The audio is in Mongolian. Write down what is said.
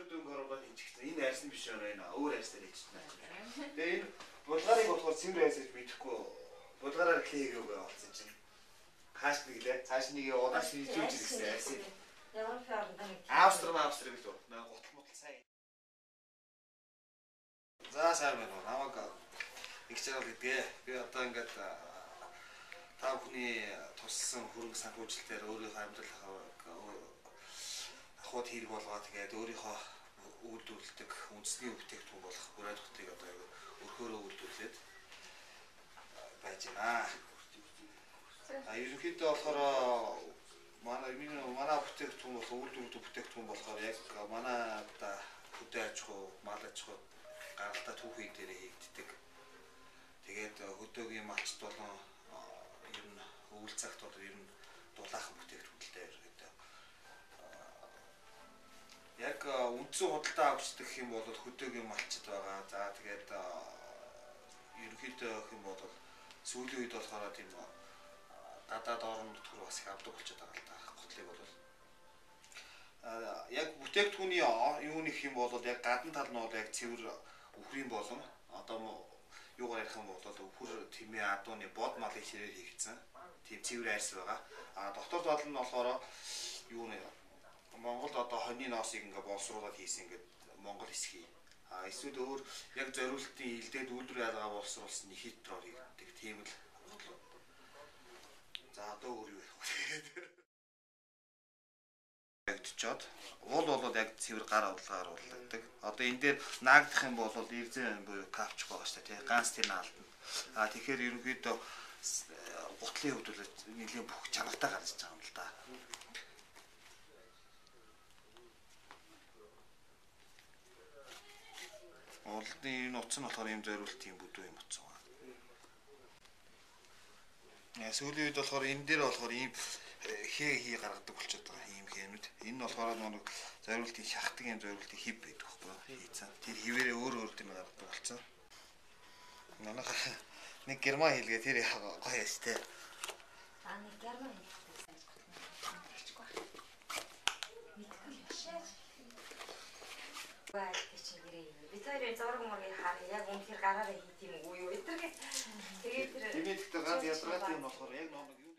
үр дүнг оруулаад хийчихсэн. Энэ арьсны биш байна. Өөр арьсаар хийчихсэн. Тэгээ энэ булгарыг болохоор цэвэр арьс гэж мэдэхгүй. Булгараар клейг болсон чинь. Хааш нэглээ. Цааш нэг удаас хийжүүлж ирсэн арьсыг. Австрик л үү. Нэг гутал сайн. За сайн байна уу. Намайг их чарал гэдгээ. Би одоо ингээд та бүхний туссан хөрөнгө санхүүжилтээр өөрийнхөө амьдрал ахуйд хэрэг болгоо тэгээд өөрийнхөө үйлдвэрлэдэг үндэсний бүтээгдэхүүн болох бүрээд хотыг одоо өрхөөрөө үйлдвэрлээд байж байна. Ерөнхийдөө болохоор манай бүтээгдэхүүн болох үйлдвэрлэдэг бүтээгдэхүүн болохоор яг манай одоо хөдөө аж ахуй, мал аж ахуй гаралтай түүхий дээр хийгддэг. Тэгээд хөдөөгийн малчд болон ер нь өвөл цагт бол ер нь дулаахан бүтээгдэхүүнтэй ерөөдөө яг үндсэн худалдаа авчдаг гэх юм бол хөдөөгийн малчд байгаа. За тэгээд ерөнхийдөө гэх юм бол сүүлийн үед болохоор тийм гадаад орон нутгаар бас их авдаг болчиход байгаа л да. Готлыг бол яг бүтээгдэхүүний юу нэх юм бол яг гадна тал нь бол яг цэвэр үхрийн болон одоо юугаар ярих юм бол өвхөр тэмээ адууны бод малын хэрээр хийгдсэн. Тийм цэвэр арьс байгаа. Дотор тал нь болохоор юу нэ Монгол одоо хоньны ноосыг ингээ боловсруулаад хийсэн ингээд Монгол хэсгийг. Эсвэл өөр яг зориултын хилдээд үйлдвэр ялгаа боловсруулсан нэг хитроор хийгддэг. Тийм л. За одоо өөр юу ярих вэ? Ягдчиод уул бол яг цэвэр гар авлагаар уулдаг. Одоо энэ дээр наагдах юм бол эрзэн буюу капч байгаа шүү дээ. Ганц тэр наалтна. Тэгэхээр ерөнхийдөө гутлын хувьд бол нэлийн бүх чанартай гарч байгаа юм л да. Уулын энэ утас нь болохоор ийм зориулт юм бүдүү юм утсан байна. Сүүлийн үед болохоор энэ дээр болохоор ийм хий гаргадаг болчиход байгаа ийм хээнүүд. Энэ нь болохоор нэг зориултын шахдаг юм зориултын хив байдаг байхгүй хийцэн. Тэр хивээрээ өөр тийм гаргадаг болцсон. Манайх нэг герман хэлгээ тэр гоё яаш те. Нэг герман хэлгээ. Битүүрээ зураг мөргийг хараа яг үнэхээр гараараа хийх юм уу юу? Тэгээд тэр Тэгээд ганц ядаргатай юм болохоор яг нэг